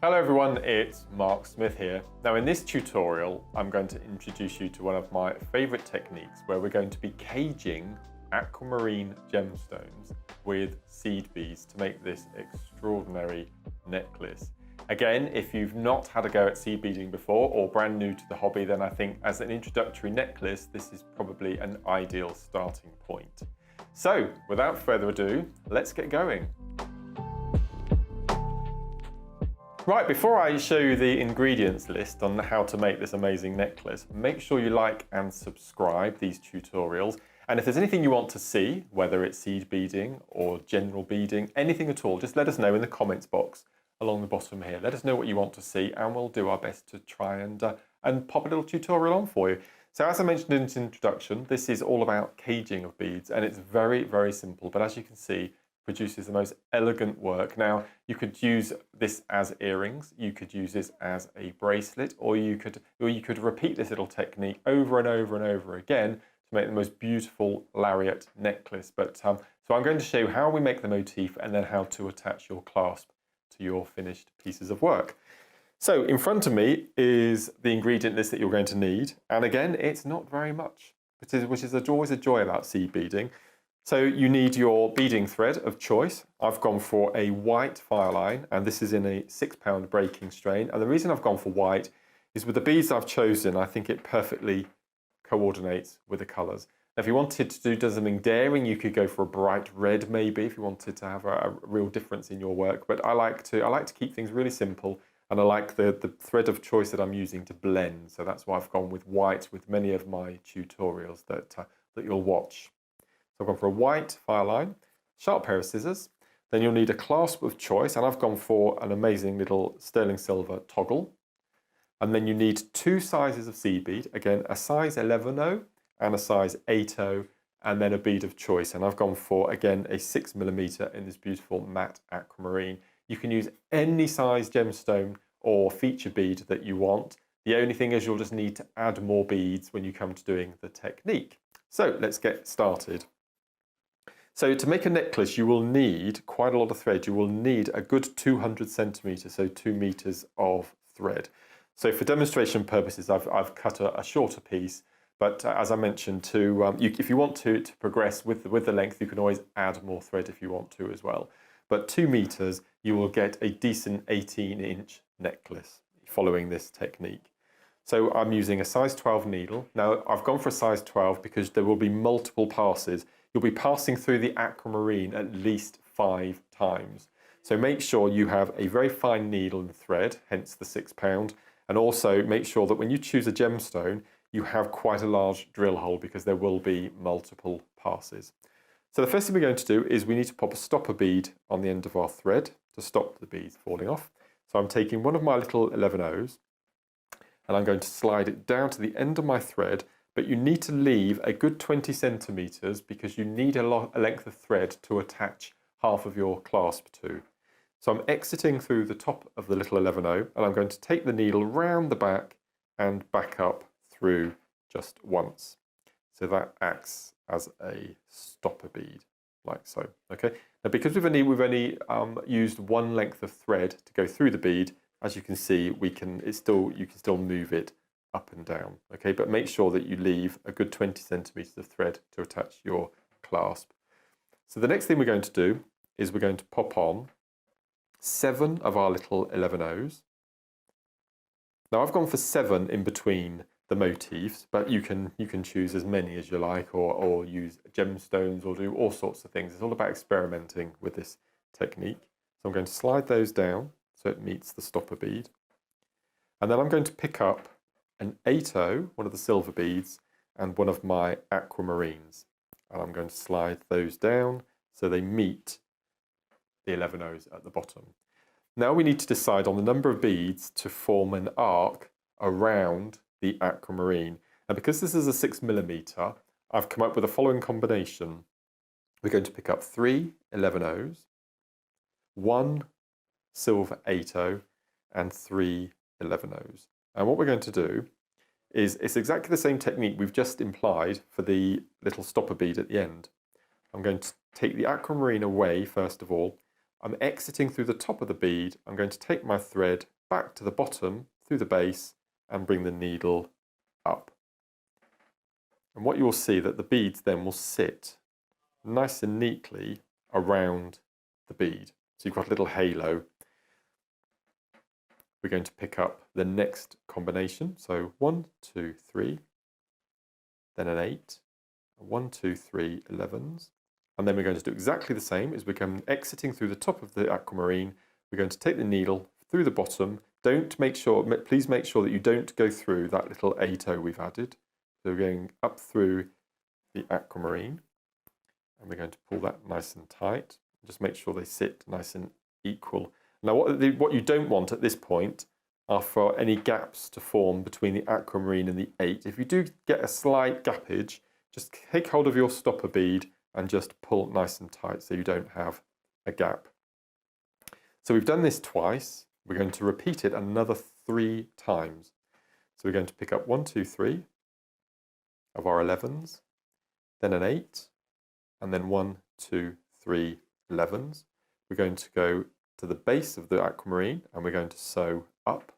Hello everyone, it's Mark Smith here. Now in this tutorial, I'm going to introduce you to one of my favorite techniques where we're going to be caging aquamarine gemstones with seed beads to make this extraordinary necklace. Again, if you've not had a go at seed beading before or brand new to the hobby, then I think as an introductory necklace, this is probably an ideal starting point. So without further ado, let's get going. Right, before I show you the ingredients list on how to make this amazing necklace, make sure you like and subscribe these tutorials. And if there's anything you want to see, whether it's seed beading or general beading, anything at all, just let us know in the comments box along the bottom here. Let us know what you want to see and we'll do our best to try and pop a little tutorial on for you. So as I mentioned in this introduction, this is all about caging of beads and it's very, very simple. But as you can see, produces the most elegant work. Now, you could use this as earrings, you could use this as a bracelet, or you could repeat this little technique over and over and over again to make the most beautiful lariat necklace. But so I'm going to show you how we make the motif and then how to attach your clasp to your finished pieces of work. So in front of me is the ingredient list that you're going to need. And again, it's not very much, which is always a joy about seed beading. So you need your beading thread of choice. I've gone for a white fire line, and this is in a 6-pound breaking strain. And the reason I've gone for white is with the beads I've chosen, I think it perfectly coordinates with the colours. Now, if you wanted to do something daring, you could go for a bright red maybe, if you wanted to have a real difference in your work. But I like to keep things really simple, and I like the thread of choice that I'm using to blend. So that's why I've gone with white with many of my tutorials that you'll watch. So I've gone for a white fire line, sharp pair of scissors, then you'll need a clasp of choice, and I've gone for an amazing little sterling silver toggle. And then you need 2 sizes of seed bead, again a size 11/0 and a size 8/0, and then a bead of choice. And I've gone for, again, a 6mm in this beautiful matte aquamarine. You can use any size gemstone or feature bead that you want. The only thing is you'll just need to add more beads when you come to doing the technique. So let's get started. So to make a necklace, you will need quite a lot of thread. You will need a good 200 centimeters, so 2 meters of thread. So for demonstration purposes, I've cut a shorter piece, but as I mentioned, if you want to progress with the length, you can always add more thread if you want to as well. But 2 meters, you will get a decent 18-inch necklace following this technique. So I'm using a size 12 needle. Now I've gone for a size 12 because there will be multiple passes. You'll be passing through the aquamarine at least 5 times. So make sure you have a very fine needle and thread, hence the 6-pound. And also make sure that when you choose a gemstone, you have quite a large drill hole because there will be multiple passes. So the first thing we're going to do is we need to pop a stopper bead on the end of our thread to stop the beads falling off. So I'm taking one of my little 11/0s and I'm going to slide it down to the end of my thread. But you need to leave a good 20 centimeters because you need a length of thread to attach half of your clasp to. So I'm exiting through the top of the little 11/0 and I'm going to take the needle round the back and back up through just once. So that acts as a stopper bead, like so. Okay. Now because we've only used one length of thread to go through the bead, as you can see, you can still move it up and down, okay? But make sure that you leave a good 20 centimeters of thread to attach your clasp. So the next thing we're going to do is we're going to pop on 7 of our little 11/0s. Now I've gone for 7 in between the motifs, but you can choose as many as you like, or use gemstones, or do all sorts of things. It's all about experimenting with this technique. So I'm going to slide those down so it meets the stopper bead. And then I'm going to pick up an 8/0, one of the silver beads, and one of my aquamarines. And I'm going to slide those down so they meet the 11/0s at the bottom. Now we need to decide on the number of beads to form an arc around the aquamarine. And because this is a 6mm, I've come up with the following combination. We're going to pick up 3 11/0s, 1 silver 8/0, and 3 11/0s. And what we're going to do is, it's exactly the same technique we've just implied for the little stopper bead at the end. I'm going to take the aquamarine away first of all, I'm exiting through the top of the bead. I'm going to take my thread back to the bottom through the base and bring the needle up. And what you will see that the beads then will sit nice and neatly around the bead. So you've got a little halo. We're going to pick up the next combination. So 1, 2, 3, then an 8, 1, 2, 3, 11s. And then we're going to do exactly the same as we're exiting through the top of the aquamarine. We're going to take the needle through the bottom. Please make sure that you don't go through that little 8-0 we've added. So we're going up through the aquamarine and we're going to pull that nice and tight. Just make sure they sit nice and equal. Now what you don't want at this point are for any gaps to form between the aquamarine and the 8. If you do get a slight gappage, just take hold of your stopper bead and just pull nice and tight so you don't have a gap. So we've done this twice. We're going to repeat it another 3 times. So we're going to pick up 1, 2, 3 of our 11s, then an 8, and then 1, 2, 3 11s. We're going to go to the base of the aquamarine and we're going to sew up.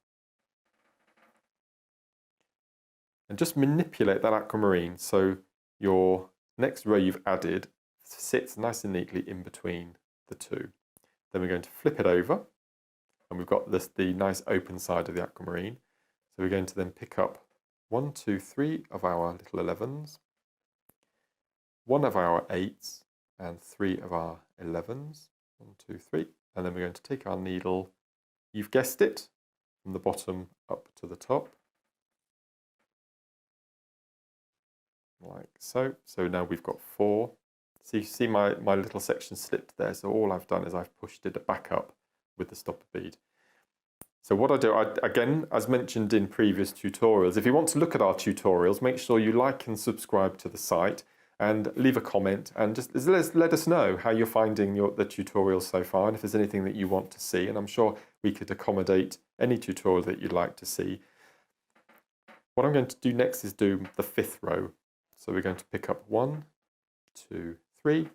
And just manipulate that aquamarine so your next row you've added sits nice and neatly in between the two. Then we're going to flip it over and we've got the nice open side of the aquamarine. So we're going to then pick up 1, 2, 3 of our little 11s, 1 of our 8s, and 3 of our 11s. 1, 2, 3. And then we're going to take our needle, you've guessed it, from the bottom up to the top. Like so. So now we've got 4. So you see my little section slipped there. So all I've done is I've pushed it back up with the stopper bead. So what I do, again, as mentioned in previous tutorials, if you want to look at our tutorials, make sure you like and subscribe to the site and leave a comment and just let us know how you're finding the tutorials so far and if there's anything that you want to see. And I'm sure we could accommodate any tutorial that you'd like to see. What I'm going to do next is do the 5th row. So we're going to pick up 1, 2, 3,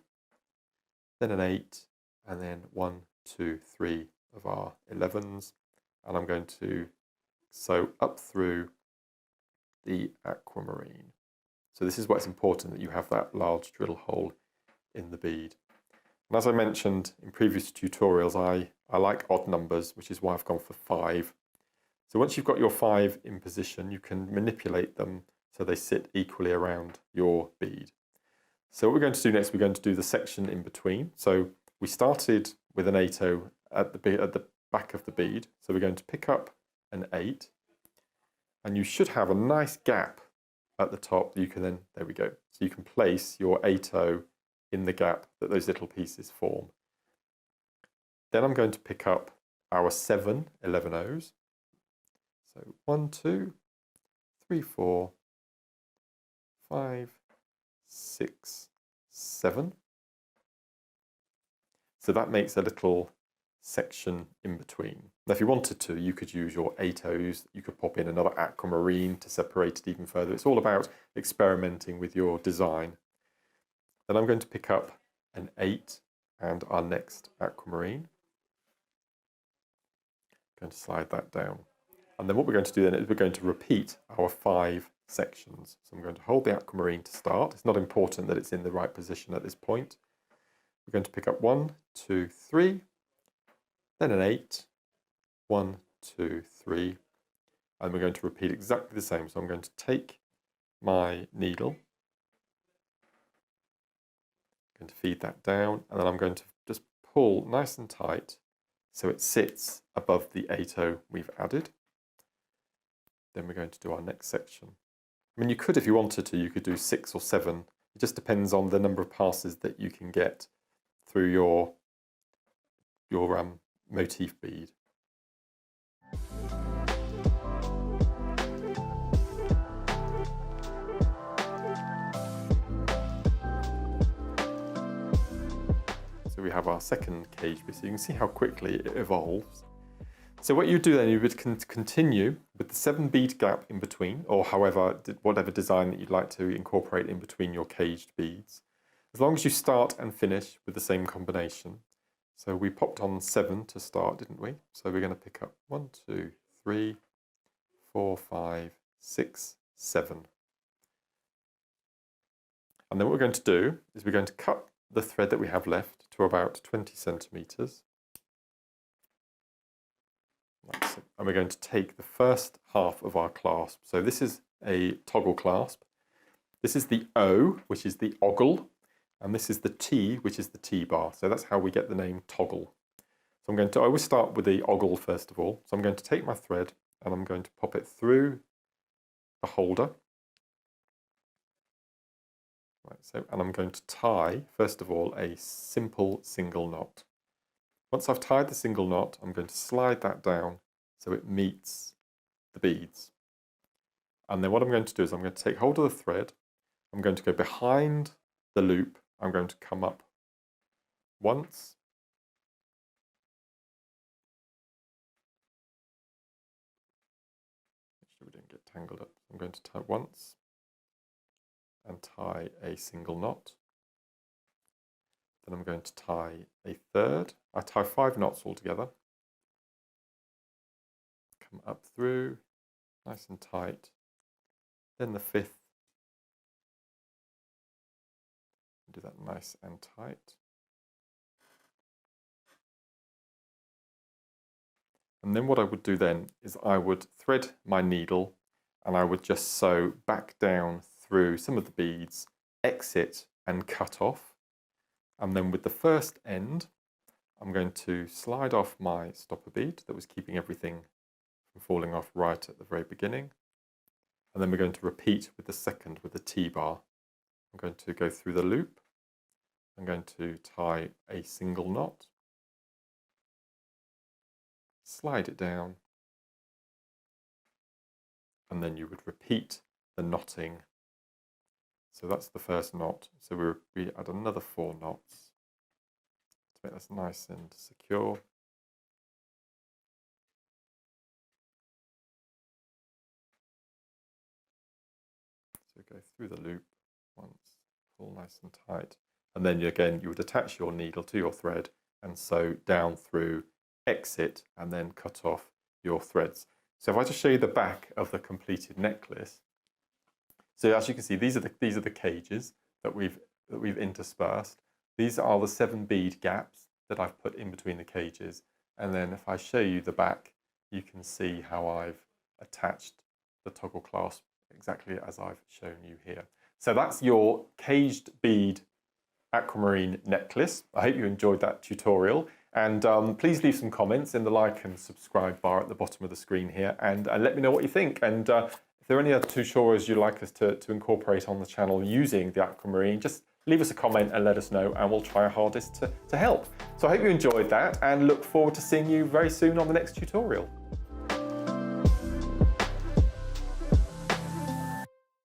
then an 8, and then 1, 2, 3 of our 11s. And I'm going to sew up through the aquamarine. So this is what's important, that you have that large drill hole in the bead. And as I mentioned in previous tutorials, I like odd numbers, which is why I've gone for 5. So once you've got your 5 in position, you can manipulate them so they sit equally around your bead. So what we're going to do next, we're going to do the section in between. So we started with an 8-0 at the back of the bead. So we're going to pick up an 8 and you should have a nice gap at the top that you can then, there we go. So you can place your 8-0 in the gap that those little pieces form. Then I'm going to pick up our 7 11-0s. So 1, 2, 3, 4, 5, 6, 7. So that makes a little section in between. Now if you wanted to, you could use your 8-0s, you could pop in another aquamarine to separate it even further. It's all about experimenting with your design. Then I'm going to pick up an 8 and our next aquamarine. Going to slide that down. And then what we're going to do then is we're going to repeat our 5 sections. So I'm going to hold the aquamarine to start. It's not important that it's in the right position at this point. We're going to pick up 1, 2, 3, then an 8, 1, 2, 3, and we're going to repeat exactly the same. So I'm going to take my needle, going to feed that down, and then I'm going to just pull nice and tight so it sits above the 8-0 we've added. Then we're going to do our next section. I mean, you could, if you wanted to, you could do 6 or 7. It just depends on the number of passes that you can get through your motif bead. So we have our second cage piece. So you can see how quickly it evolves. So what you do then, you would continue with the 7 bead gap in between, or whatever design that you'd like to incorporate in between your caged beads. As long as you start and finish with the same combination. So we popped on 7 to start, didn't we? So we're going to pick up 1, 2, 3, 4, 5, 6, 7. And then what we're going to do is we're going to cut the thread that we have left to about 20 centimetres. And we're going to take the first half of our clasp. So this is a toggle clasp. This is the O, which is the ogle, and this is the T, which is the T-bar. So that's how we get the name toggle. So I always start with the ogle first of all. So I'm going to take my thread and I'm going to pop it through the holder. Right, and I'm going to tie, first of all, a simple single knot. Once I've tied the single knot, I'm going to slide that down so it meets the beads. And then what I'm going to do is I'm going to take hold of the thread, I'm going to go behind the loop, I'm going to come up once, make sure we don't get tangled up. I'm going to tie once and tie a single knot. Then I'm going to tie a third. I tie 5 knots altogether. Come up through, nice and tight. Then the 5th. Do that nice and tight. And then what I would do then is I would thread my needle and I would just sew back down through some of the beads, exit and cut off. And then with the first end, I'm going to slide off my stopper bead that was keeping everything from falling off right at the very beginning. And then we're going to repeat with the second with the T-bar. I'm going to go through the loop. I'm going to tie a single knot, slide it down, and then you would repeat the knotting. So that's the first knot. So we add another 4 knots to make this nice and secure. So go through the loop once, pull nice and tight. And then again, you would attach your needle to your thread and sew down through, exit, and then cut off your threads. So if I just show you the back of the completed necklace, so as you can see, these are the cages that we've interspersed. These are the 7 bead gaps that I've put in between the cages. And then if I show you the back, you can see how I've attached the toggle clasp exactly as I've shown you here. So that's your caged bead aquamarine necklace. I hope you enjoyed that tutorial, and please leave some comments in the like and subscribe bar at the bottom of the screen here, and let me know what you think. And if there are any other tutorials you'd like us to incorporate on the channel using the aquamarine, just leave us a comment and let us know, and we'll try our hardest to help. So I hope you enjoyed that and look forward to seeing you very soon on the next tutorial.